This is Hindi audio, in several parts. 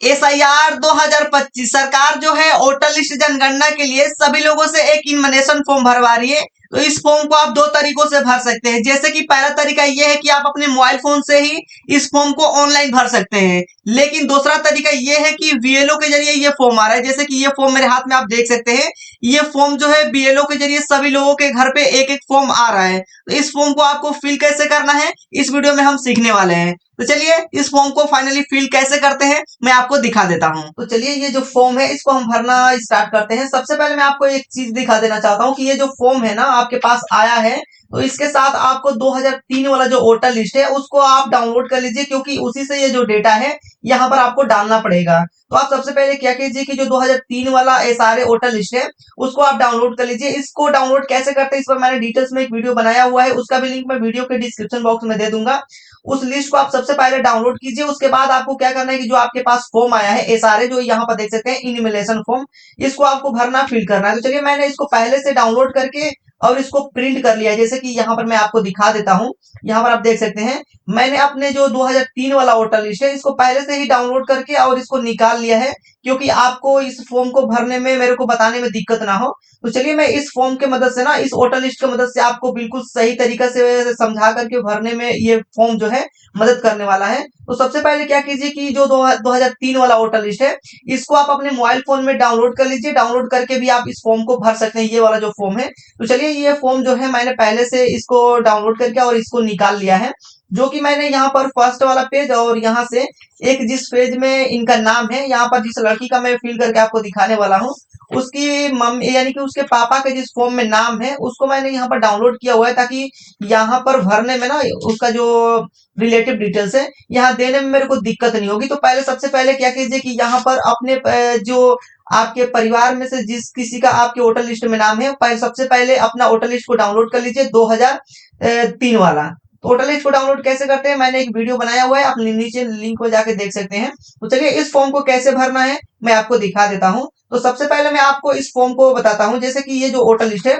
SIR 2025 सरकार जो है वोटर लिस्ट जनगणना के लिए सभी लोगों से एक इन्विटेशन फॉर्म भरवा रही है। तो इस फॉर्म को आप दो तरीकों से भर सकते हैं। जैसे कि पहला तरीका ये है कि आप अपने मोबाइल फोन से ही इस फॉर्म को ऑनलाइन भर सकते हैं। लेकिन दूसरा तरीका ये है कि BLO के जरिए ये फॉर्म आ रहा है। जैसे कि ये फॉर्म मेरे हाथ में आप देख सकते हैं। ये फॉर्म जो है BLO के जरिए सभी लोगों के घर पे एक एक फॉर्म आ रहा है। तो इस फॉर्म को आपको फिल कैसे करना है इस वीडियो में हम सीखने वाले हैं। तो चलिए इस फॉर्म को फाइनली फिल कैसे करते हैं मैं आपको दिखा देता हूँ। तो चलिए ये जो फॉर्म है इसको हम भरना स्टार्ट करते हैं। सबसे पहले मैं आपको एक चीज दिखा देना चाहता हूँ कि ये जो फॉर्म है ना आपके पास आया है, तो इसके साथ आपको 2003 वाला जो वोटर लिस्ट है उसको आप डाउनलोड कर लीजिए, क्योंकि उसी से ये जो डेटा है यहाँ पर आपको डालना पड़ेगा। तो आप सबसे पहले क्या कीजिए कि जो 2003 वाला SRA वोटर लिस्ट है उसको आप डाउनलोड कर लीजिए। इसको डाउनलोड कैसे करते हैं इस पर मैंने डिटेल्स में एक वीडियो बनाया हुआ है, उसका भी लिंक मैं वीडियो के डिस्क्रिप्शन बॉक्स में दे दूंगा। उस लिस्ट को आप सबसे पहले डाउनलोड कीजिए। उसके बाद आपको क्या करना है कि जो आपके पास फॉर्म आया है SRA, जो यहाँ पर देख सकते हैं इनिमिलेशन फॉर्म, इसको आपको भरना फिल करना है। तो चलिए मैंने इसको पहले से डाउनलोड करके और इसको प्रिंट कर लिया है। जैसे कि यहाँ पर मैं आपको दिखा देता हूँ। यहाँ पर आप देख सकते हैं मैंने अपने जो 2003 वाला वोटर लिस्ट है इसको पहले से ही डाउनलोड करके और इसको निकाल लिया है, क्योंकि आपको इस फॉर्म को भरने में मेरे को बताने में दिक्कत ना हो। तो चलिए मैं इस फॉर्म के मदद से ना इस वोटर लिस्ट की मदद से आपको बिल्कुल सही तरीका से समझा करके भरने में ये फॉर्म जो है मदद करने वाला है। तो सबसे पहले क्या कीजिए कि जो 2003 वाला वोटर लिस्ट है इसको आप अपने मोबाइल फोन में डाउनलोड कर लीजिए। डाउनलोड करके भी आप इस फॉर्म को भर सकते हैं, ये वाला जो फॉर्म है। तो चलिए ये फॉर्म जो है मैंने पहले से इसको डाउनलोड करके और इसको निकाल लिया है। जो कि मैंने यहाँ पर फर्स्ट वाला पेज और यहाँ से एक जिस पेज में इनका नाम है, यहाँ पर जिस लड़की का मैं फिल करके आपको दिखाने वाला हूँ उसकी मम्मी यानी कि उसके पापा के जिस फॉर्म में नाम है उसको मैंने यहाँ पर डाउनलोड किया हुआ है, ताकि यहाँ पर भरने में ना उसका जो रिलेटिव डिटेल्स है यहाँ देने में मेरे को दिक्कत नहीं होगी। तो पहले सबसे पहले क्या कीजिए कि यहाँ पर अपने जो आपके परिवार में से जिस किसी का आपके वोटर लिस्ट में नाम है, सबसे पहले अपना वोटर लिस्ट को डाउनलोड कर लीजिए 2003 वाला। तो वोटर लिस्ट को डाउनलोड कैसे करते हैं मैंने एक वीडियो बनाया हुआ है, आप नीचे लिंक पर जाके देख सकते हैं। तो चलिए इस फॉर्म को कैसे भरना है मैं आपको दिखा देता हूँ। तो सबसे पहले मैं आपको इस फॉर्म को बताता हूँ। जैसे कि ये जो वोटर लिस्ट है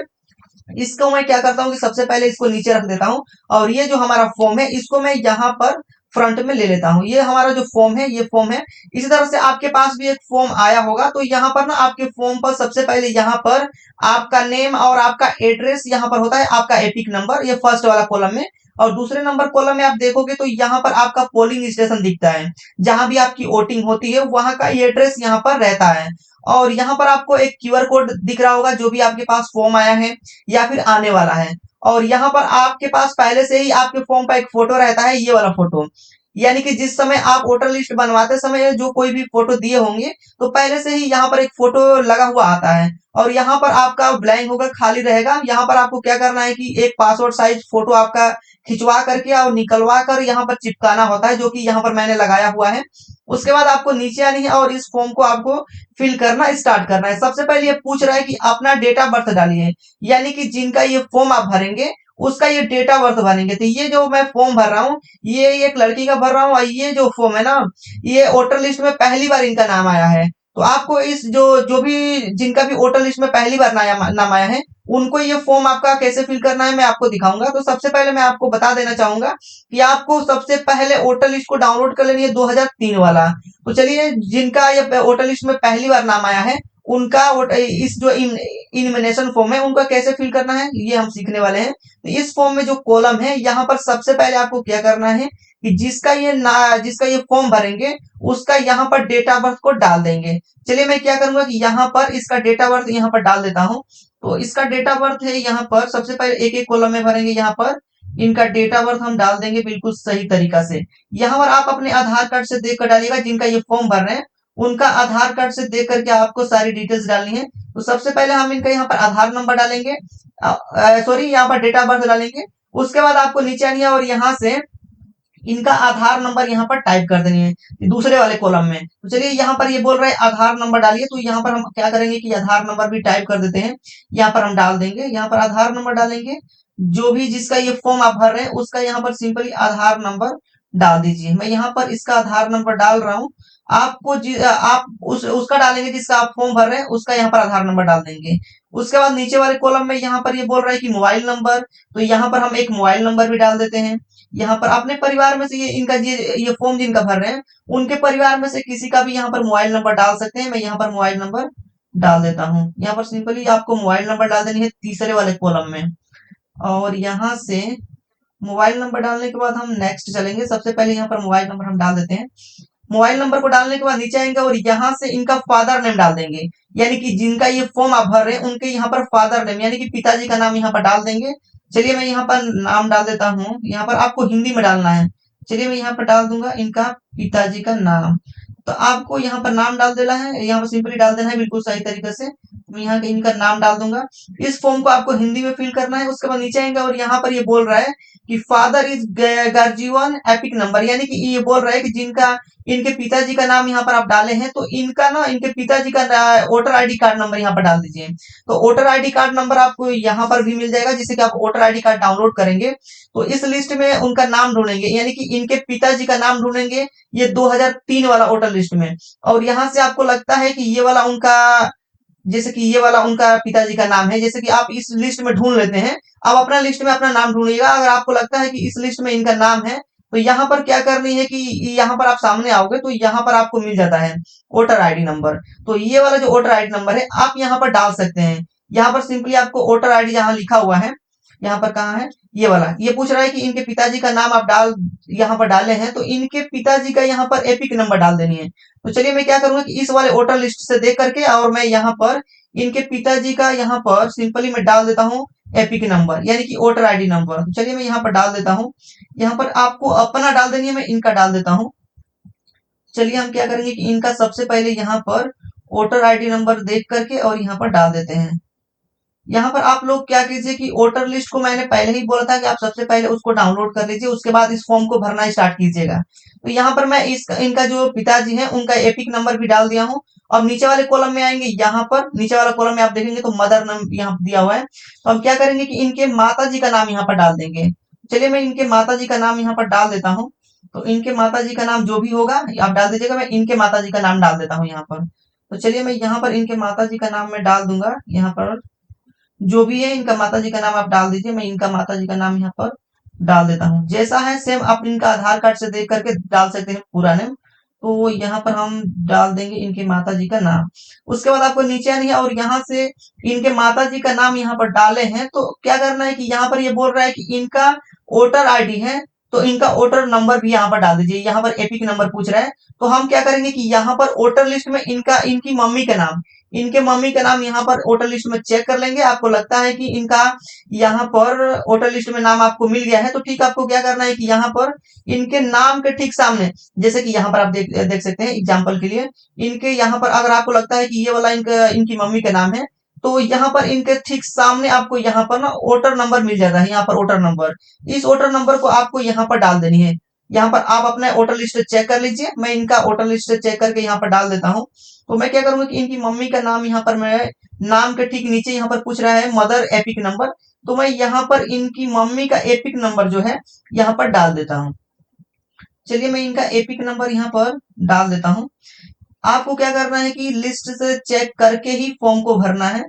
इसको मैं क्या करता हूँ कि सबसे पहले इसको नीचे रख देता हूँ, और ये जो हमारा फॉर्म है इसको मैं यहाँ पर फ्रंट में ले लेता हूँ। ये हमारा जो फॉर्म है ये फॉर्म है। इसी तरह से आपके पास भी एक फॉर्म आया होगा, तो यहाँ पर ना आपके फॉर्म पर सबसे पहले यहाँ पर आपका नेम और आपका एड्रेस यहाँ पर होता है, आपका एपिक नंबर ये फर्स्ट वाला कॉलम में। और दूसरे नंबर कॉलम में आप देखोगे तो यहाँ पर आपका पोलिंग स्टेशन दिखता है, जहां भी आपकी वोटिंग होती है वहां का ये एड्रेस यहाँ पर रहता है। और यहाँ पर आपको एक QR कोड दिख रहा होगा जो भी आपके पास फॉर्म आया है या फिर आने वाला है। और यहाँ पर आपके पास पहले से ही आपके फॉर्म पर एक फोटो रहता है, ये वाला फोटो। यानी कि जिस समय आप वोटर लिस्ट बनवाते समय जो कोई भी फोटो दिए होंगे तो पहले से ही यहाँ पर एक फोटो लगा हुआ आता है, और यहाँ पर आपका ब्लैंक होगा, खाली रहेगा। यहाँ पर आपको क्या करना है कि एक पासपोर्ट साइज फोटो आपका खिंचवा करके और निकलवा कर यहाँ पर चिपकाना होता है, जो कि यहाँ पर मैंने लगाया हुआ है। उसके बाद आपको नीचे आनी है और इस फॉर्म को आपको फिल करना स्टार्ट करना है। सबसे पहले ये पूछ रहा है कि अपना डेट ऑफ बर्थ डालिए, यानी कि जिनका ये फॉर्म आप भरेंगे उसका ये डेट ऑफ बर्थ भरेंगे। तो ये जो मैं फॉर्म भर रहा हूँ ये एक लड़की का भर रहा हूँ, और ये जो फॉर्म है ना ये वोटर लिस्ट में पहली बार इनका नाम आया है। तो आपको इस जो जो भी जिनका भी वोटर लिस्ट में पहली बार नाम आया है उनको ये फॉर्म आपका कैसे फिल करना है मैं आपको दिखाऊंगा। तो सबसे पहले मैं आपको बता देना चाहूंगा कि आपको सबसे पहले वोटर लिस्ट को डाउनलोड कर लेनी है 2003 वाला। तो चलिए जिनका ये वोटर लिस्ट में पहली बार नाम आया है उनका इस जो इनविटेशन फॉर्म है उनका कैसे फिल करना है ये हम सीखने वाले हैं। तो इस फॉर्म में जो कॉलम है यहाँ पर सबसे पहले आपको क्या करना है कि जिसका ये फॉर्म भरेंगे उसका यहाँ पर डेट ऑफ बर्थ को डाल देंगे। चलिए मैं क्या करूंगा कि यहाँ पर इसका डेट ऑफ बर्थ यहाँ पर डाल देता हूँ। तो इसका डेट ऑफ बर्थ है यहाँ पर, सबसे पहले एक एक कॉलम में भरेंगे। यहाँ पर इनका डेट ऑफ बर्थ हम डाल देंगे बिल्कुल सही तरीका से। यहाँ पर आप अपने आधार कार्ड से देख कर डालिएगा, जिनका ये फॉर्म भर रहे हैं उनका आधार कार्ड से देख करके आपको सारी डिटेल्स डालनी है। तो सबसे पहले हम इनका यहाँ पर आधार नंबर डालेंगे, सॉरी यहाँ पर डेट ऑफ बर्थ डालेंगे। उसके बाद आपको नीचे आनी है और यहाँ से इनका आधार नंबर यहाँ पर टाइप कर देनी है दूसरे वाले कॉलम में। तो चलिए यहाँ पर ये बोल रहा है आधार नंबर डालिए, तो यहाँ पर हम क्या करेंगे कि आधार नंबर भी टाइप कर देते हैं। यहाँ पर हम डाल देंगे, यहाँ पर आधार नंबर डालेंगे। जो भी जिसका ये फॉर्म आप भर रहे हैं उसका यहाँ पर सिंपली आधार नंबर डाल दीजिए। मैं यहाँ पर इसका आधार नंबर डाल रहा हूँ। आपको आप उसका डालेंगे जिसका आप फॉर्म भर रहे हैं उसका यहाँ पर आधार नंबर डाल देंगे। उसके बाद नीचे वाले कॉलम में यहाँ पर ये बोल रहा है कि मोबाइल नंबर, तो यहाँ पर हम एक मोबाइल नंबर भी डाल देते हैं। यहाँ पर अपने परिवार में से ये फॉर्म जिनका भर रहे हैं उनके परिवार में से किसी का भी यहाँ पर मोबाइल नंबर डाल सकते हैं। मैं यहाँ पर मोबाइल नंबर डाल देता हूँ। यहाँ पर सिंपली आपको मोबाइल नंबर डाल देनी है तीसरे वाले कॉलम में, और यहाँ से मोबाइल नंबर डालने के बाद हम नेक्स्ट चलेंगे। सबसे पहले यहाँ पर मोबाइल नंबर हम डाल देते हैं। मोबाइल नंबर को डालने के बाद नीचे आएंगे और यहाँ से इनका फादर नेम डाल देंगे, यानी कि जिनका ये फॉर्म आप भर रहे हैं उनके यहाँ पर फादर नेम यानी कि पिताजी का नाम यहाँ पर डाल देंगे। चलिए मैं यहाँ पर नाम डाल देता हूँ। यहाँ पर आपको हिंदी में डालना है। चलिए मैं यहाँ पर डाल दूंगा इनका पिताजी का नाम। तो आपको यहाँ पर नाम डाल देना है, यहाँ पर सिंपली डाल देना है बिल्कुल सही तरीके से। मैं यहाँ इनका नाम डाल दूंगा। इस फॉर्म को आपको हिंदी में फिल करना है। उसके बाद नीचे आएंगे और यहाँ पर ये बोल रहा है कि father is guardian epic number, यानी कि ये बोल रहा है कि जिनका इनके पिताजी का नाम यहाँ पर आप डाले हैं तो इनका ना इनके पिताजी का वोटर आईडी कार्ड नंबर यहाँ पर डाल दीजिए। तो वोटर आईडी कार्ड नंबर आपको यहाँ पर भी मिल जाएगा, जिससे कि आप वोटर आईडी कार्ड डाउनलोड करेंगे तो इस लिस्ट में उनका नाम ढूंढेंगे, यानी कि इनके पिताजी का नाम ढूंढेंगे ये 2003 वाला वोटर लिस्ट में। और यहाँ से आपको लगता है कि ये वाला उनका, जैसे कि ये वाला उनका पिताजी का नाम है, जैसे कि आप इस लिस्ट में ढूंढ लेते हैं। आप अपना लिस्ट में अपना नाम ढूंढिएगा। अगर आपको लगता है कि इस लिस्ट में इनका नाम है तो यहाँ पर क्या करनी है कि यहाँ पर आप सामने आओगे तो यहाँ पर आपको मिल जाता है वोटर आईडी नंबर। तो ये वाला जो वोटर आईडी नंबर है आप यहाँ पर डाल सकते हैं। यहाँ पर सिंपली आपको वोटर आईडी जहाँ लिखा हुआ है, यहाँ पर कहाँ है ये वाला, ये पूछ रहा है कि इनके पिताजी का नाम आप यहाँ पर डाले हैं तो इनके पिताजी का यहाँ पर एपिक नंबर डाल देनी है। तो चलिए मैं क्या करूंगा कि इस वाले वोटर लिस्ट से देख करके और मैं यहाँ पर इनके पिताजी का यहाँ पर सिंपली मैं डाल देता हूँ एपिक नंबर, यानी कि वोटर आईडी नंबर। तो चलिए मैं यहाँ पर डाल देता हूँ। यहाँ पर आपको अपना डाल देनी है, मैं इनका डाल देता हूँ। चलिए हम क्या करेंगे कि इनका सबसे पहले यहाँ पर वोटर आईडी नंबर देख करके और यहाँ पर डाल देते हैं। यहाँ पर आप लोग क्या कीजिए कि वोटर लिस्ट को मैंने पहले ही बोला था कि आप सबसे पहले उसको डाउनलोड कर लीजिए, उसके बाद इस फॉर्म को भरना स्टार्ट कीजिएगा। तो यहाँ पर मैं इनका जो पिताजी है उनका एपिक नंबर भी डाल दिया हूँ। अब नीचे वाले कॉलम में आएंगे, यहाँ पर नीचे वाला कॉलम में आप देखेंगे तो मदर नाम यहाँ दिया हुआ है। तो हम क्या करेंगे कि इनके माता जी का नाम यहाँ पर डाल देंगे। चलिए मैं इनके माता जी का नाम यहाँ पर डाल देता हूँ। तो इनके माता जी का नाम जो भी होगा आप डाल दीजिएगा। मैं इनके माता जी का नाम डाल देता हूँ यहाँ पर। तो चलिए मैं यहाँ पर इनके माता जी का नाम मैं डाल दूंगा। यहाँ पर जो भी है इनका माताजी का नाम आप डाल दीजिए। मैं इनका माताजी का नाम यहाँ पर डाल देता हूँ। जैसा है सेम आप इनका आधार कार्ड से देख करके डाल सकते हैं पूरा नेम। तो यहाँ पर हम डाल देंगे इनके माताजी का नाम। उसके बाद आपको नीचे आनी है और यहाँ से इनके माताजी का नाम यहाँ पर डाले हैं तो क्या करना है कि यहाँ पर ये बोल रहा है कि इनका वोटर आईडी है तो इनका वोटर नंबर भी यहाँ पर डाल दीजिए। यहाँ पर एपिक नंबर पूछ रहा है तो हम क्या करेंगे कि यहाँ पर वोटर लिस्ट में इनकी मम्मी का नाम, इनके मम्मी का नाम यहाँ पर वोटर लिस्ट में चेक कर लेंगे। आपको लगता है कि इनका यहाँ पर वोटर लिस्ट में नाम आपको मिल गया है तो ठीक, आपको क्या करना है कि यहाँ पर इनके नाम के ठीक सामने, जैसे कि यहाँ पर आप देख सकते हैं एग्जाम्पल के लिए, इनके यहाँ पर अगर आपको लगता है कि ये वाला इनकी मम्मी का नाम है तो यहाँ पर इनके ठीक सामने आपको यहाँ पर ना वोटर नंबर मिल जाता है। यहाँ पर वोटर नंबर, इस वोटर नंबर को आपको यहाँ पर डाल देनी है। यहाँ पर आप अपना वोटर लिस्ट चेक कर लीजिए। मैं इनका वोटर लिस्ट चेक करके यहाँ पर डाल देता हूँ। तो मैं क्या करूंगा कि इनकी मम्मी का नाम यहाँ पर मैं नाम के ठीक नीचे यहाँ पर पूछ रहा है मदर एपिक नंबर, तो मैं यहाँ पर इनकी मम्मी का एपिक नंबर जो है यहाँ पर डाल देता हूँ। चलिए मैं इनका एपिक नंबर यहाँ पर डाल देता हूँ। आपको क्या करना है कि लिस्ट से चेक करके ही फॉर्म को भरना है।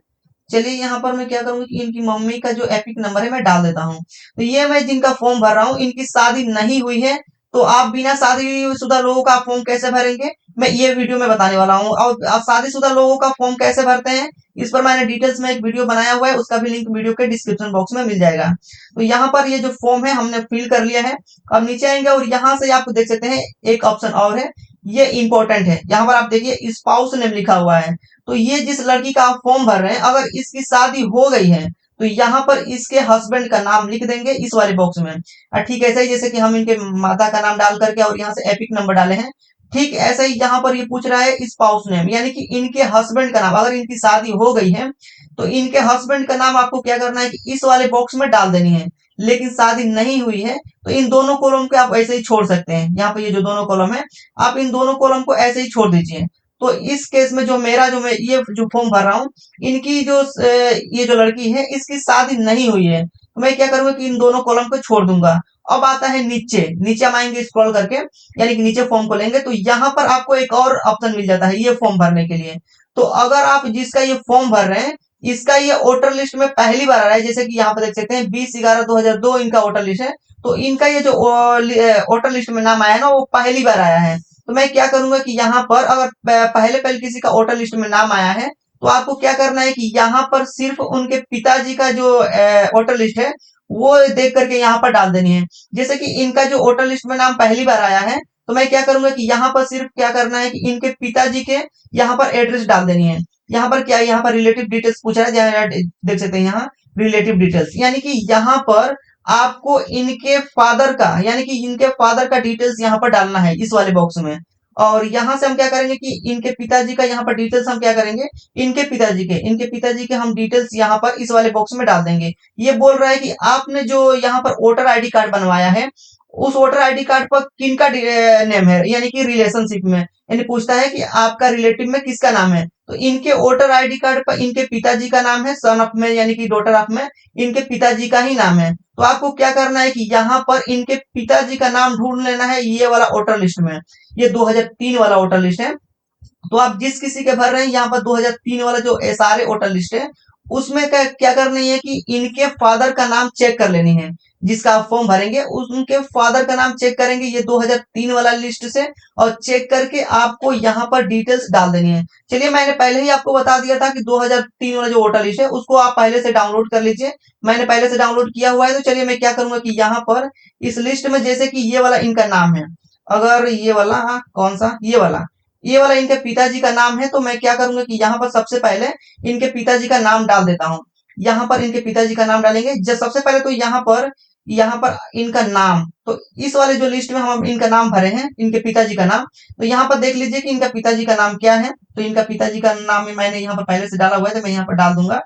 चलिए यहाँ पर मैं क्या करूंगी कि इनकी मम्मी का जो एपिक नंबर है मैं डाल देता हूँ। तो ये मैं जिनका फॉर्म भर रहा हूँ इनकी शादी नहीं हुई है तो आप बिना शादीशुदा लोगों का फॉर्म कैसे भरेंगे मैं ये वीडियो में बताने वाला हूँ। और आप शादीशुदा लोगों का फॉर्म कैसे भरते हैं इस पर मैंने डिटेल्स में एक वीडियो बनाया हुआ है, उसका भी लिंक वीडियो के डिस्क्रिप्शन बॉक्स में मिल जाएगा। तो यहाँ पर ये जो फॉर्म है हमने फिल कर लिया है। अब नीचे आएंगे और यहाँ से आप देख सकते हैं एक ऑप्शन और है, ये इंपॉर्टेंट है। यहाँ पर आप देखिए स्पाउस नेम लिखा हुआ है। तो ये जिस लड़की का आप फॉर्म भर रहे हैं अगर इसकी शादी हो गई है तो यहाँ पर इसके हस्बैंड का नाम लिख देंगे इस वाले बॉक्स में। ठीक ऐसा ही जैसे कि हम इनके माता का नाम डाल करके और यहाँ से एपिक नंबर डाले हैं, ठीक ऐसा ही यहाँ पर ये पूछ रहा है स्पाउस नेम, यानी कि इनके हस्बैंड का नाम। अगर इनकी शादी हो गई है तो इनके हस्बैंड का नाम आपको क्या करना है कि इस वाले बॉक्स में डाल देनी है। लेकिन शादी नहीं हुई है तो इन दोनों कॉलम को आप ऐसे ही छोड़ सकते हैं। यहाँ पे ये जो दोनों कॉलम है आप इन दोनों कॉलम को ऐसे ही छोड़ दीजिए। तो इस केस में जो मेरा जो मैं ये जो फॉर्म भर रहा हूँ इनकी जो ये जो लड़की है इसकी शादी नहीं हुई है तो मैं क्या करूंगा कि इन दोनों कॉलम को छोड़ दूंगा। अब आता है नीचे, नीचे हम आएंगे स्क्रॉल करके, यानी कि नीचे फॉर्म को लेंगे तो यहाँ पर आपको एक और ऑप्शन मिल जाता है ये फॉर्म भरने के लिए। तो अगर आप जिसका ये फॉर्म भर रहे हैं इसका ये वोटर लिस्ट में पहली बार आ रहा है, जैसे कि यहाँ पर देख सकते हैं 20/11/2002 इनका वोटर लिस्ट है, तो इनका ये जो वोटर लिस्ट में नाम आया है ना, वो पहली बार आया है। तो मैं क्या करूंगा कि यहाँ पर अगर पहले पहले किसी का वोटर लिस्ट में नाम आया है, तो आपको क्या करना है कि यहाँ पर सिर्फ उनके पिताजी का जो वोटर लिस्ट है वो देख करके यहाँ पर डाल देनी है। जैसे कि इनका जो वोटर लिस्ट में नाम पहली बार आया है, तो मैं क्या करूंगा कि यहाँ पर सिर्फ क्या करना है कि इनके पिताजी के यहाँ पर एड्रेस डाल देनी है। यहाँ पर क्या, यहाँ पर रिलेटिव डिटेल्स पूछ रहा है, जहाँ देख सकते हैं यहाँ रिलेटिव डिटेल्स, यानी कि यहाँ पर आपको इनके फादर का, यानी कि इनके फादर का डिटेल्स यहाँ पर डालना है इस वाले बॉक्स में। और यहाँ से हम क्या करेंगे कि इनके पिताजी का यहाँ पर डिटेल्स हम क्या करेंगे, इनके पिताजी के हम डिटेल्स यहाँ पर इस वाले बॉक्स में डाल देंगे। ये बोल रहा है कि आपने जो यहाँ पर वोटर आईडी कार्ड बनवाया है, उस वोटर आईडी कार्ड पर किनका नेम है, यानी कि रिलेशनशिप में, यानी पूछता है कि आपका रिलेटिव में किसका नाम है। तो इनके वोटर आईडी कार्ड पर इनके पिताजी का नाम है, सन ऑफ में यानी कि डॉटर ऑफ में इनके पिताजी का ही नाम है। तो आपको क्या करना है कि यहाँ पर इनके पिताजी का नाम ढूंढ लेना है ये वाला वोटर लिस्ट में। ये 2003 वाला वोटर लिस्ट है। तो आप जिस किसी के भर रहे हैं यहाँ पर 2003 वाला जो सारे वोटर लिस्ट है, उसमें क्या करनी है कि इनके फादर का नाम चेक कर लेनी है। जिसका आप फॉर्म भरेंगे उनके फादर का नाम चेक करेंगे ये 2003 वाला लिस्ट से, और चेक करके आपको यहाँ पर डिटेल्स डाल देनी है। चलिए, मैंने पहले ही आपको बता दिया था कि 2003 वाला जो वोटर लिस्ट है उसको आप पहले से डाउनलोड कर लीजिए। मैंने पहले से डाउनलोड किया हुआ है। तो चलिए मैं क्या करूंगा कि यहाँ पर इस लिस्ट में जैसे कि ये वाला इनका नाम है, अगर ये वाला, हाँ कौन सा, ये वाला इनके पिताजी का नाम है, तो मैं क्या करूंगा कि यहाँ पर सबसे पहले इनके पिताजी का नाम डाल देता हूँ। यहाँ पर इनके पिताजी का नाम डालेंगे जब सबसे पहले, तो यहाँ पर इनका नाम, तो इस वाले जो लिस्ट में हम इनका नाम भरे हैं, इनके पिताजी का नाम, तो यहाँ पर देख लीजिए कि इनका पिताजी का नाम क्या है। तो इनका पिताजी का नाम मैंने यहाँ पर पहले से डाला हुआ है, तो मैं यहाँ पर डाल दूंगा।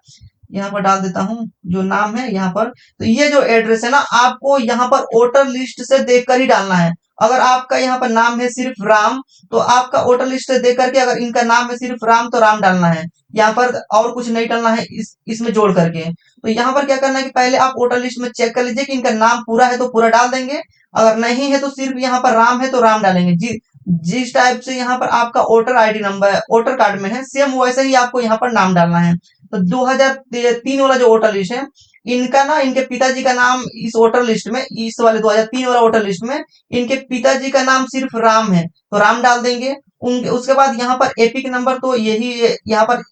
यहाँ पर डाल देता हूँ जो नाम है यहाँ पर। तो ये जो एड्रेस है ना, आपको यहाँ पर वोटर लिस्ट से देखकर ही डालना है। अगर आपका यहाँ पर नाम है सिर्फ राम, तो आपका वोटर लिस्ट से देख करके, अगर इनका नाम है सिर्फ राम तो राम डालना है। यहाँ पर और कुछ नहीं डालना है इसमें जोड़ करके। तो यहाँ पर क्या करना है कि पहले आप वोटर लिस्ट में चेक कर लीजिए कि इनका नाम पूरा है तो पूरा डाल देंगे, अगर नहीं है तो सिर्फ यहाँ पर राम है तो राम डालेंगे। जिस टाइप से यहाँ पर आपका voter ID number voter card में है, सेम वैसे ही आपको यहाँ पर नाम डालना है। तो 2003 वाला जो वोटर लिस्ट है, इनका ना, इनके पिताजी का नाम इस वोटर लिस्ट में, इस वाले 2003 वाला वोटर लिस्ट में इनके पिताजी का नाम सिर्फ राम है, तो राम डाल देंगे। उनके उसके बाद यहाँ पर एपिक नंबर, तो यही यहाँ पर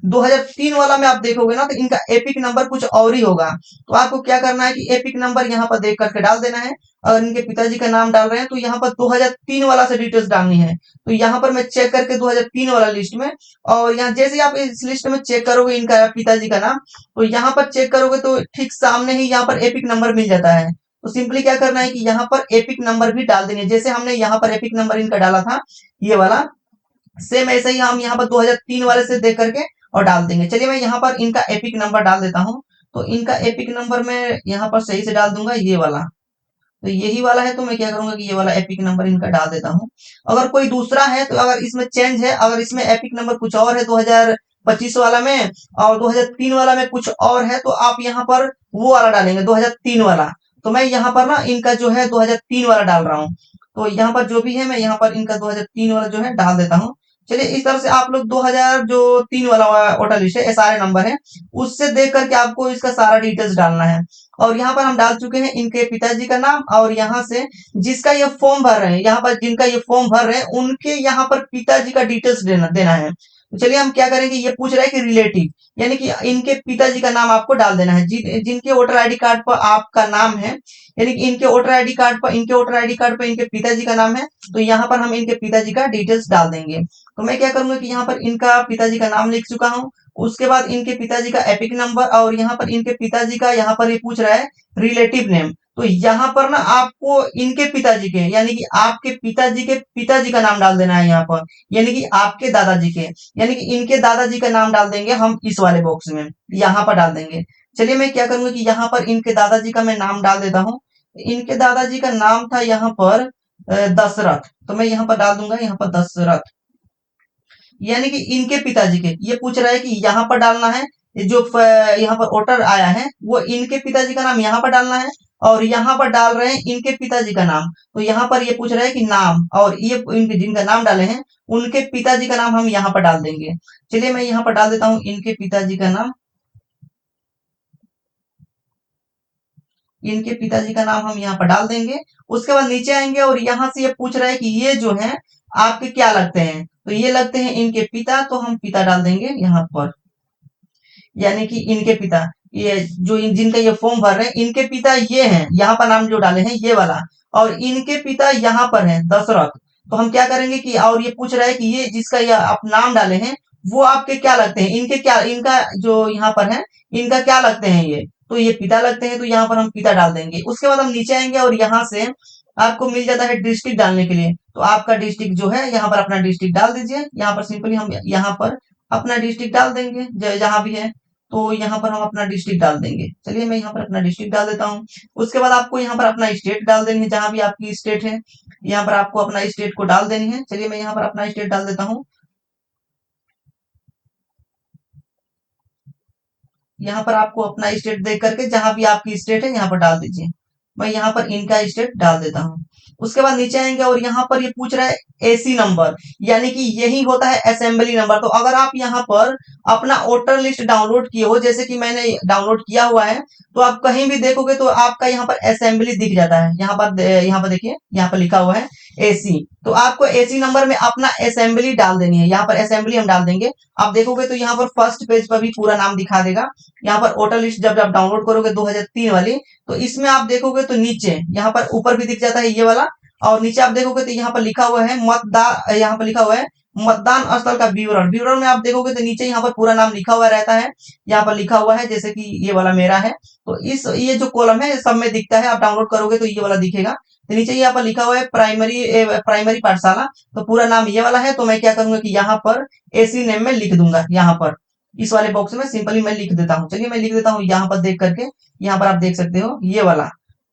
2003 वाला में आप देखोगे ना, तो इनका एपिक नंबर कुछ और ही होगा। तो आपको क्या करना है कि एपिक नंबर यहाँ पर देख करके डाल देना है। अगर इनके पिताजी का नाम डाल रहे हैं तो यहाँ पर 2003 वाला से डिटेल्स डालनी है। तो यहाँ पर मैं चेक करके 2003 वाला लिस्ट में, और यहाँ जैसे ही आप इस लिस्ट में चेक करोगे इनका पिताजी का नाम, तो यहाँ पर चेक करोगे तो ठीक सामने ही यहाँ पर एपिक नंबर मिल जाता है। तो सिंपली क्या करना है कि यहाँ पर एपिक नंबर भी डाल देनी है, जैसे हमने यहाँ पर एपिक नंबर इनका डाला था ये वाला, सेम ऐसे ही हम यहाँ पर 2003 वाले से देख करके और डाल देंगे। चलिए मैं यहाँ पर इनका एपिक नंबर डाल देता हूँ। तो इनका एपिक नंबर मैं यहाँ पर सही से डाल दूंगा, ये वाला। तो यही वाला है, तो मैं क्या करूंगा कि ये वाला एपिक नंबर इनका डाल देता हूँ। अगर कोई दूसरा है तो, अगर इसमें चेंज है, अगर इसमें एपिक नंबर कुछ और है 2025 वाला में, और 2003 वाला में कुछ और है, तो आप यहाँ पर वो वाला डालेंगे 2003 वाला। तो मैं यहाँ पर ना इनका जो है 2003 वाला डाल रहा हूँ। तो यहाँ पर जो भी है मैं यहाँ पर इनका 2003 वाला जो है डाल देता हूँ। चलिए, इस तरह से आप लोग 2000 जो 3 वाला वोटर लिस्ट है, ये सारे नंबर है, उससे देख करके आपको इसका सारा डिटेल्स डालना है। और यहाँ पर हम डाल चुके हैं इनके पिताजी का नाम, और यहाँ से जिसका ये फॉर्म भर रहे हैं, यहाँ पर जिनका ये फॉर्म भर रहे हैं उनके यहाँ पर पिताजी का डिटेल्स देना है। तो चलिए हम क्या करेंगे, ये पूछ रहा है कि रिलेटिव, यानी कि इनके पिताजी का नाम आपको डाल देना है। जिनके वोटर आईडी कार्ड पर आपका नाम है, यानी कि इनके वोटर आईडी कार्ड पर इनके पिताजी का नाम है, तो यहाँ पर हम इनके पिताजी का डिटेल्स डाल देंगे। तो मैं क्या करूंगा कि यहाँ पर इनका पिताजी का नाम लिख चुका हूँ, उसके बाद इनके पिताजी का एपिक नंबर, और यहाँ पर इनके पिताजी का, यहाँ पर ये पूछ रहा है रिलेटिव नेम। तो यहाँ पर ना आपको इनके पिताजी के, यानी कि आपके पिताजी के पिताजी का नाम डाल देना है यहाँ पर, यानी कि आपके दादाजी के, यानी कि इनके दादाजी का नाम डाल देंगे हम इस वाले बॉक्स में, यहाँ पर डाल देंगे। चलिए मैं क्या करूंगा कि यहाँ पर इनके दादाजी का मैं नाम डाल देता हूँ। इनके दादाजी का नाम था यहाँ पर दशरथ, तो मैं यहाँ पर डाल दूंगा यहाँ पर दशरथ, यानी कि इनके पिताजी के। ये पूछ रहा है कि यहाँ पर डालना है, जो यहाँ पर वोटर आया है वो इनके पिताजी का नाम यहाँ पर डालना है, और यहाँ पर डाल रहे हैं इनके पिताजी का नाम। तो यहाँ पर ये पूछ रहा है कि नाम, और ये इनके जिनका नाम डाले हैं उनके पिताजी का नाम हम यहाँ पर डाल देंगे। चलिए मैं यहाँ पर डाल देता हूँ इनके पिताजी का नाम। इनके पिताजी का नाम हम यहाँ पर डाल देंगे। उसके बाद नीचे आएंगे और यहाँ से ये पूछ रहा है कि ये जो है आपके क्या लगते हैं, तो ये लगते हैं इनके पिता, तो हम पिता डाल देंगे यहाँ पर। यानी कि इनके पिता, ये जो जिनका ये फॉर्म भर रहे हैं इनके पिता ये हैं, यहाँ पर नाम जो डाले हैं ये वाला, और इनके पिता यहाँ पर हैं दशरथ। तो हम क्या करेंगे कि, और ये पूछ रहा है कि ये जिसका ये आप नाम डाले हैं वो आपके क्या लगते हैं, इनके क्या, इनका जो यहाँ पर है इनका क्या लगते हैं ये, तो ये पिता लगते हैं, तो यहाँ पर हम पिता डाल देंगे। उसके बाद हम नीचे आएंगे और यहाँ से आपको मिल जाता है डिस्ट्रिक्ट डालने के लिए, तो आपका डिस्ट्रिक्ट जो है यहाँ पर अपना डिस्ट्रिक्ट डाल दीजिए। यहाँ पर सिंपली हम यहाँ पर अपना डिस्ट्रिक्ट डाल देंगे जहां भी है, तो यहाँ पर हम अपना डिस्ट्रिक्ट डाल देंगे। चलिए मैं यहाँ पर अपना डिस्ट्रिक्ट डाल देता हूँ। उसके बाद आपको यहाँ पर अपना स्टेट डाल देनी है, जहां भी आपकी स्टेट है यहाँ पर आपको अपना स्टेट को डाल देनी है। चलिए मैं यहाँ पर अपना स्टेट डाल देता हूँ। यहाँ पर आपको अपना स्टेट देख करके जहां भी आपकी स्टेट है यहाँ पर डाल दीजिए। मैं यहाँ पर इनका स्टेट डाल देता हूँ। उसके बाद नीचे आएंगे और यहाँ पर ये पूछ रहा है एसी नंबर, यानी कि यही होता है असेंबली नंबर। तो अगर आप यहाँ पर अपना वोटर लिस्ट डाउनलोड किए हो, जैसे कि मैंने डाउनलोड किया हुआ है, तो आप कहीं भी देखोगे तो आपका यहाँ पर असेंबली दिख जाता है। यहाँ पर देखिए, यहाँ पर लिखा हुआ है एसी, तो आपको एसी नंबर में अपना असेंबली डाल देनी है। यहाँ पर असेंबली हम डाल देंगे। आप देखोगे तो यहाँ पर फर्स्ट पेज पर भी पूरा नाम दिखा देगा। यहाँ पर वोटर लिस्ट जब आप डाउनलोड करोगे 2003 वाली, तो इसमें आप देखोगे तो नीचे यहाँ पर ऊपर भी दिख जाता है ये वाला, और नीचे आप देखोगे तो यहाँ पर लिखा हुआ है मतदान, यहाँ पर लिखा हुआ है मतदान स्थल का विवरण। विवरण में आप देखोगे तो नीचे यहाँ पर पूरा नाम लिखा हुआ रहता है। यहाँ पर लिखा हुआ है जैसे कि ये वाला मेरा है, तो इस ये जो कॉलम है सब में दिखता है। आप डाउनलोड करोगे तो ये वाला दिखेगा। तो नीचे यहाँ पर लिखा हुआ है प्राइमरी पाठशाला, तो पूरा नाम ये वाला है। तो मैं क्या करूंगा कि यहाँ पर एसी नेम में लिख दूंगा। यहाँ पर इस वाले बॉक्स में सिंपली मैं लिख देता हूँ। चलिए मैं लिख देता हूँ यहाँ पर देख करके। यहाँ पर आप देख सकते हो ये वाला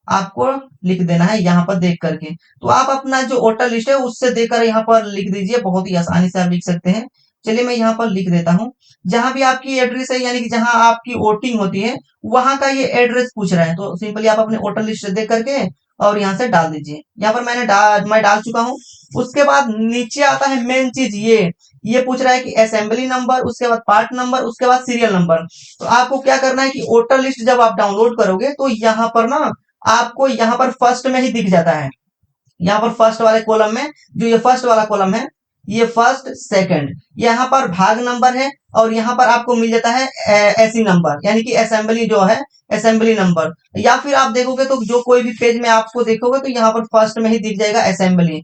आपको लिख देना है यहाँ पर देख करके। तो आप अपना जो वोटर लिस्ट है उससे देकर यहाँ पर लिख दीजिए, बहुत ही आसानी से आप लिख सकते हैं। चलिए मैं यहाँ पर लिख देता हूँ। जहां भी आपकी एड्रेस है, यानी कि जहां आपकी वोटिंग होती है वहां का ये एड्रेस पूछ रहा है, तो सिंपली आप अपने वोटर लिस्ट देख करके और यहाँ से डाल दीजिए। यहाँ पर मैं डाल चुका हूँ। उसके बाद नीचे आता है मेन चीज, ये पूछ रहा है कि असेंबली नंबर, उसके बाद पार्ट नंबर, उसके बाद सीरियल नंबर। तो आपको क्या करना है कि वोटर लिस्ट जब आप डाउनलोड करोगे तो यहाँ पर ना आपको यहाँ पर फर्स्ट में ही दिख जाता है। यहाँ पर फर्स्ट वाले कॉलम में, जो ये फर्स्ट वाला कॉलम है, ये फर्स्ट सेकंड, यहाँ पर भाग नंबर है, और यहाँ पर आपको मिल जाता है एसी नंबर, यानी कि असेंबली जो है असेंबली नंबर। या फिर आप देखोगे तो जो कोई भी पेज में आपको देखोगे तो यहाँ पर फर्स्ट में ही दिख जाएगा असेंबली।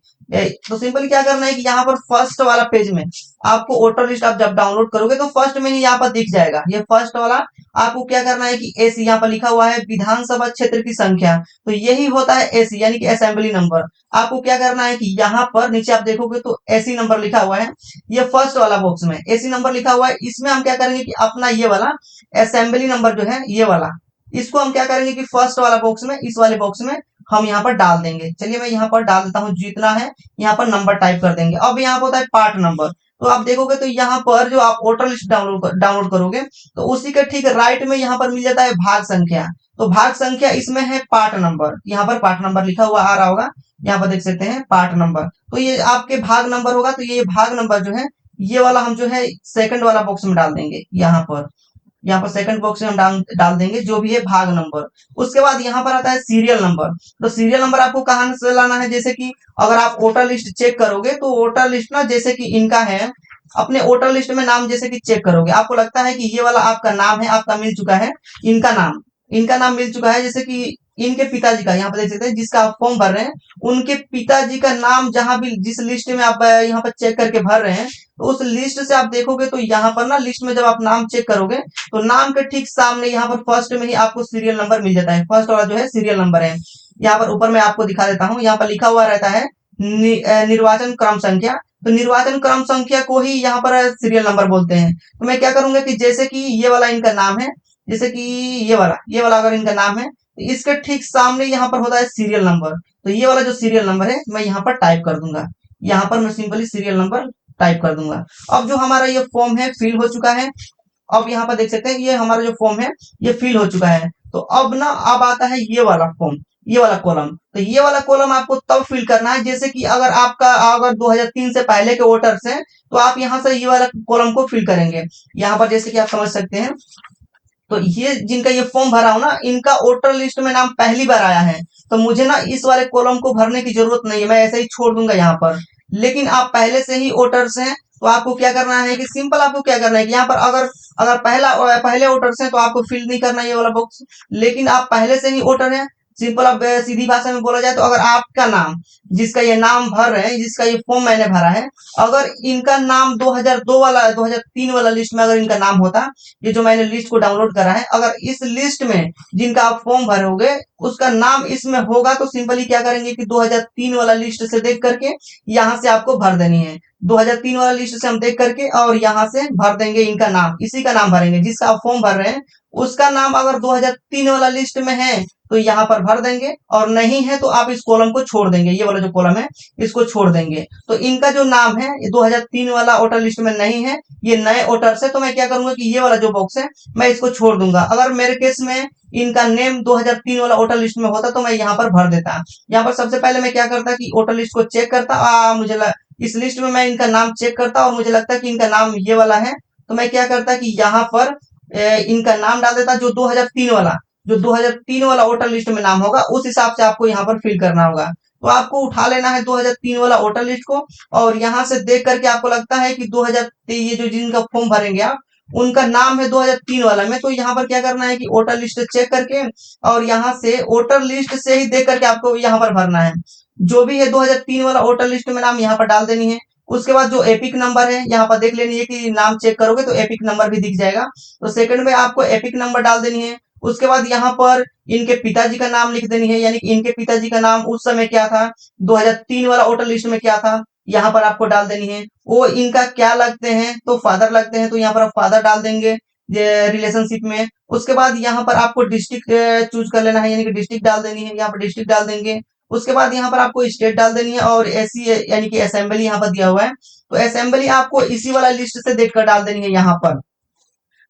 तो सिंपली क्या करना है कि यहाँ पर फर्स्ट वाला पेज में आपको वोटर लिस्ट आप जब डाउनलोड करोगे तो फर्स्ट में ही यहाँ पर दिख जाएगा ये फर्स्ट वाला। आपको क्या करना है कि एसी, यहाँ पर लिखा हुआ है विधानसभा क्षेत्र की संख्या, तो यही होता है एसी, यानी कि असेंबली नंबर। आपको क्या करना है कि यहाँ पर नीचे आप देखोगे तो एसी नंबर लिखा हुआ है, ये फर्स्ट वाला बॉक्स में एसी नंबर लिखा हुआ है। इसमें हम क्या करेंगे कि अपना ये वाला असेंबली नंबर जो है ये वाला, इसको हम क्या करेंगे कि फर्स्ट वाला बॉक्स में, इस वाले बॉक्स में हम यहाँ पर डाल देंगे। चलिए मैं यहाँ पर डाल देता हूँ, जितना है यहाँ पर नंबर टाइप कर देंगे। अब यहाँ पर होता है पार्ट नंबर, तो आप देखोगे तो यहाँ पर जो आप वोटर लिस्ट डाउनलोड करोगे तो उसी के ठीक राइट में यहाँ पर मिल जाता है भाग संख्या। तो भाग संख्या इसमें है पार्ट नंबर, यहाँ पर पार्ट नंबर लिखा हुआ आ रहा होगा, यहाँ पर देख सकते हैं पार्ट नंबर। तो ये आपके भाग नंबर होगा, तो ये भाग नंबर जो है ये वाला हम जो है सेकंड वाला बॉक्स में डाल देंगे। यहाँ पर सेकंड बॉक्स में हम डाल देंगे जो भी है भाग नंबर। उसके बाद यहाँ पर आता है सीरियल नंबर। तो सीरियल नंबर आपको कहाँ से लाना है, जैसे कि अगर आप वोटर लिस्ट चेक करोगे तो वोटर लिस्ट ना, जैसे कि इनका है, अपने वोटर लिस्ट में नाम जैसे कि चेक करोगे, आपको लगता है कि ये वाला आपका नाम है, आपका मिल चुका है, इनका नाम मिल चुका है। जैसे कि इनके पिताजी का, यहाँ पर देख सकते हैं जिसका आप फॉर्म भर रहे हैं, उनके पिताजी का नाम जहां भी जिस लिस्ट में आप यहाँ पर चेक करके भर रहे हैं, तो उस लिस्ट से आप देखोगे तो यहाँ पर ना लिस्ट में जब आप नाम चेक करोगे तो नाम के ठीक सामने यहाँ पर फर्स्ट में ही आपको सीरियल नंबर मिल जाता है। फर्स्ट वाला जो है सीरियल नंबर है। यहाँ पर ऊपर में आपको दिखा देता हूँ, यहाँ पर लिखा हुआ रहता है निर्वाचन क्रम संख्या। तो निर्वाचन क्रम संख्या को ही यहाँ पर सीरियल नंबर बोलते हैं। तो मैं क्या करूंगा कि जैसे कि ये वाला इनका नाम है, जैसे कि ये वाला अगर इनका नाम है, तो इसके ठीक सामने यहाँ पर होता है सीरियल नंबर। तो ये वाला जो सीरियल नंबर है मैं यहाँ पर टाइप कर दूंगा। यहाँ पर मैं सिंपली सीरियल नंबर टाइप कर दूंगा। अब जो हमारा ये फॉर्म है फिल हो चुका है। अब यहाँ पर देख सकते हैं ये हमारा जो फॉर्म है ये फिल हो चुका है। तो अब आता है ये वाला फॉर्म, ये वाला कॉलम। तो ये वाला कॉलम आपको तब फिल करना है जैसे कि अगर 2003 से पहले के वोटर्स हैं तो आप यहाँ से ये वाला कॉलम को फिल करेंगे। यहाँ पर जैसे कि आप समझ सकते हैं, तो ये जिनका ये फॉर्म भरा हो ना, इनका वोटर लिस्ट में नाम पहली बार आया है, तो मुझे ना इस वाले कॉलम को भरने की जरूरत नहीं है, मैं ऐसे ही छोड़ दूंगा यहाँ पर। लेकिन आप पहले से ही वोटर्स हैं, तो आपको क्या करना है कि सिंपल आपको क्या करना है कि यहाँ पर अगर अगर पहले वोटर्स हैं तो आपको फिल नहीं करना ये वाला बॉक्स। लेकिन आप पहले से ही वोटर हैं, सिंपल अब सीधी भाषा में बोला जाए तो अगर आपका नाम, जिसका ये नाम भर रहे हैं, जिसका ये फॉर्म मैंने भरा है, अगर इनका नाम 2002 वाला 2003 वाला लिस्ट में अगर इनका नाम होता, ये जो मैंने लिस्ट को डाउनलोड करा है, अगर इस लिस्ट में जिनका आप फॉर्म भरोगे उसका नाम इसमें होगा, तो सिंपली क्या करेंगे कि 2003 वाला लिस्ट से देख करके यहाँ से आपको भर देनी है। 2003 वाला लिस्ट से हम देख करके और यहाँ से भर देंगे इनका नाम, इसी का नाम भरेंगे जिसका आप फॉर्म भर रहे हैं, उसका नाम अगर 2003 वाला लिस्ट में है तो यहाँ पर भर देंगे, और नहीं है तो आप इस कॉलम को छोड़ देंगे, ये वाला जो कॉलम है इसको छोड़ देंगे। तो इनका जो नाम है ये 2003 वाला वोटर लिस्ट में नहीं है, ये नए वोटर्स है, तो मैं क्या करूंगा कि ये वाला जो बॉक्स है मैं इसको छोड़ दूंगा। अगर मेरे केस में इनका नेम 2003 वाला वोटर लिस्ट में होता तो मैं यहाँ पर भर देता। यहाँ पर सबसे पहले मैं क्या करता कि वोटर लिस्ट को चेक करता, इस लिस्ट में मैं इनका नाम चेक करता और मुझे लगता कि इनका नाम ये वाला है, तो मैं क्या करता कि यहाँ पर इनका नाम डाल देता, जो 2003 वाला वोटर लिस्ट में नाम होगा उस हिसाब से आपको यहाँ पर फिल करना होगा। तो आपको उठा लेना है 2003 वाला वोटर लिस्ट को, और यहाँ से देख करके आपको लगता है कि 2003 ये जो जिनका फॉर्म भरेंगे आप, उनका नाम है 2003 वाला में, तो यहाँ पर क्या करना है कि वोटर लिस्ट चेक करके और यहाँ से वोटर लिस्ट से ही देख करके आपको यहाँ पर भरना है। जो भी है 2003 वाला वोटर लिस्ट में नाम यहाँ पर डाल देनी है। उसके बाद जो एपिक नंबर है यहाँ पर देख लेनी है कि नाम चेक करोगे तो एपिक नंबर भी दिख जाएगा, तो सेकंड में आपको एपिक नंबर डाल देनी है। उसके बाद यहाँ पर इनके पिताजी का नाम लिख देनी है, यानी कि इनके पिताजी का नाम उस समय क्या था, 2003 वाला वोटर लिस्ट में क्या था, यहाँ पर आपको डाल देनी है। वो इनका क्या लगते हैं, तो फादर लगते हैं, तो यहाँ पर आप फादर डाल देंगे रिलेशनशिप में। उसके बाद यहाँ पर आपको डिस्ट्रिक्ट चूज कर लेना है, यानी कि डिस्ट्रिक्ट डाल देनी है, यहाँ पर डिस्ट्रिक्ट डाल देंगे। उसके बाद यहाँ पर आपको स्टेट डाल देनी है, और ऐसी यानी कि असेंबली यहाँ पर दिया हुआ है, तो असेंबली आपको इसी वाला लिस्ट से देखकर डाल देनी है यहाँ पर।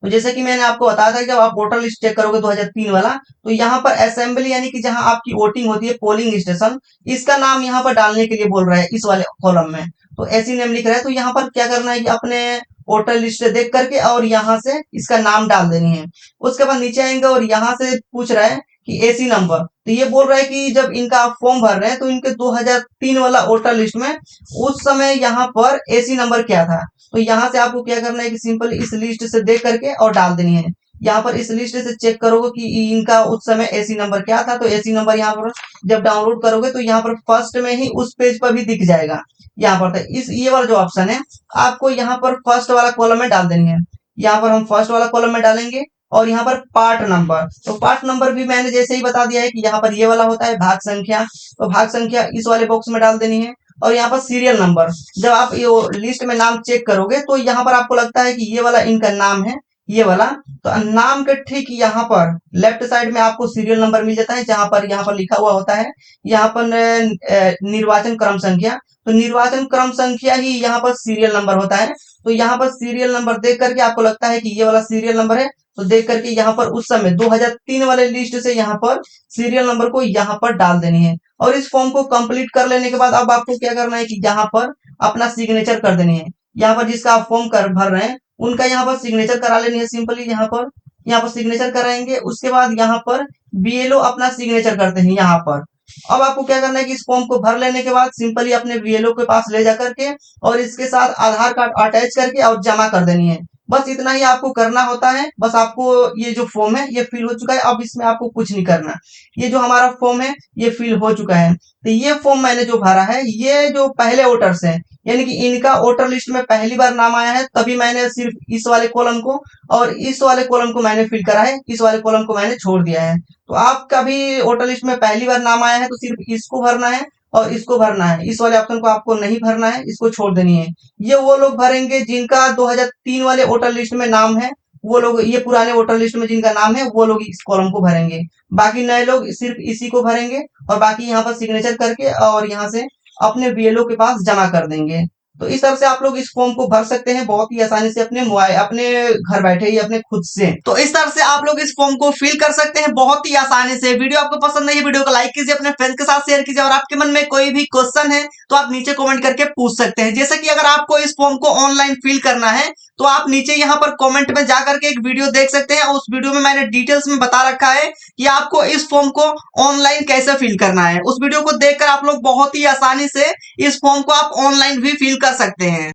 तो जैसे कि मैंने आपको बताया था कि जब आप वोटर लिस्ट चेक करोगे 2003 वाला, तो यहाँ पर असेंबली यानी कि जहां आपकी वोटिंग होती है, पोलिंग स्टेशन, इसका नाम यहाँ पर डालने के लिए बोल रहा है इस वाले कॉलम में। तो ऐसी नेम लिख रहा है, तो यहाँ पर क्या करना है कि अपने वोटर लिस्ट से देख करके और यहाँ से इसका नाम डाल देनी है। उसके बाद नीचे आएंगे और यहाँ से पूछ रहा है कि एसी नंबर, तो ये बोल रहा है कि जब इनका आप फॉर्म भर रहे हैं तो इनके 2003 वाला वोटर लिस्ट में उस समय यहाँ पर एसी नंबर क्या था। तो यहाँ से आपको क्या करना है कि सिंपल इस लिस्ट से देख करके और डाल देनी है। यहाँ पर इस लिस्ट से चेक करोगे कि इनका उस समय एसी नंबर क्या था, तो एसी नंबर यहाँ पर जब डाउनलोड करोगे तो यहाँ पर फर्स्ट में ही उस पेज पर भी दिख जाएगा। यहाँ पर तो इस ये वाला जो ऑप्शन है आपको यहाँ पर फर्स्ट वाला कॉलम में डाल देनी है। यहाँ पर हम फर्स्ट वाला कॉलम में डालेंगे, और यहाँ पर पार्ट नंबर, तो पार्ट नंबर भी मैंने जैसे ही बता दिया है कि यहाँ पर ये वाला होता है भाग संख्या, तो भाग संख्या इस वाले बॉक्स में डाल देनी है। और यहाँ पर सीरियल नंबर, जब आप ये लिस्ट में नाम चेक करोगे तो यहाँ पर आपको लगता है कि ये वाला इनका नाम है, ये वाला, तो नाम के ठीक यहाँ पर लेफ्ट साइड में आपको सीरियल नंबर मिल जाता है, जहां पर यहाँ पर लिखा हुआ होता है यहाँ पर निर्वाचन क्रम संख्या, तो निर्वाचन क्रम संख्या ही यहाँ पर सीरियल नंबर होता है। तो यहाँ पर सीरियल नंबर देख करके आपको लगता है कि ये वाला सीरियल नंबर है, तो देख करके यहाँ पर उस समय 2003 वाले लिस्ट से यहाँ पर सीरियल नंबर को यहाँ पर डाल देनी है। और इस फॉर्म को कंप्लीट कर लेने के बाद अब आपको क्या करना है कि यहाँ पर अपना सिग्नेचर कर देनी है। यहाँ पर जिसका आप फॉर्म कर भर रहे हैं उनका यहाँ पर सिग्नेचर करा लेनी है, सिंपली यहाँ पर सिग्नेचर कराएंगे। उसके बाद यहाँ पर बीएलओ अपना सिग्नेचर करते हैं यहाँ पर। अब आपको क्या करना है कि इस फॉर्म को भर लेने के बाद सिंपली अपने बीएलओ के पास ले जा करके और इसके साथ आधार कार्ड अटैच करके और जमा कर देनी है। बस इतना ही आपको करना होता है। बस आपको ये जो फॉर्म है ये फिल हो चुका है, अब इसमें आपको कुछ नहीं करना। ये जो हमारा फॉर्म है ये फिल हो चुका है। तो ये फॉर्म मैंने जो भरा है, ये जो पहले वोटर्स हैं, यानी कि इनका वोटर लिस्ट में पहली बार नाम आया है, तभी मैंने सिर्फ इस वाले कॉलम को और इस वाले कॉलम को मैंने फिल करा है, इस वाले कॉलम को मैंने छोड़ दिया है। तो आपका भी वोटर लिस्ट में पहली बार नाम आया है तो सिर्फ इसको भरना है और इसको भरना है, इस वाले ऑप्शन को आपको नहीं भरना है, इसको छोड़ देनी है। ये वो लोग भरेंगे जिनका 2003 वाले वोटर लिस्ट में नाम है, वो लोग, ये पुराने वोटर लिस्ट में जिनका नाम है वो लोग इस कॉलम को भरेंगे। बाकी नए लोग सिर्फ इसी को भरेंगे और बाकी यहाँ पर सिग्नेचर करके और यहाँ से अपने बीएलओ के पास जमा कर देंगे। तो इस तरह से आप लोग इस फॉर्म को भर सकते हैं बहुत ही आसानी से अपने मोबाइल, अपने घर बैठे ही अपने खुद से। तो इस तरह से आप लोग इस फॉर्म को फिल कर सकते हैं बहुत ही आसानी से। वीडियो आपको पसंद नहीं है, वीडियो को लाइक कीजिए, अपने फ्रेंड्स के साथ शेयर कीजिए, और आपके मन में कोई भी क्वेश्चन है तो आप नीचे कमेंट करके पूछ सकते हैं। जैसे कि अगर आपको इस फॉर्म को ऑनलाइन फिल करना है तो आप नीचे यहाँ पर कमेंट में जा करके एक वीडियो देख सकते हैं। उस वीडियो में मैंने डिटेल्स में बता रखा है कि आपको इस फॉर्म को ऑनलाइन कैसे फिल करना है। उस वीडियो को देखकर आप लोग बहुत ही आसानी से इस फॉर्म को आप ऑनलाइन भी फिल कर सकते हैं।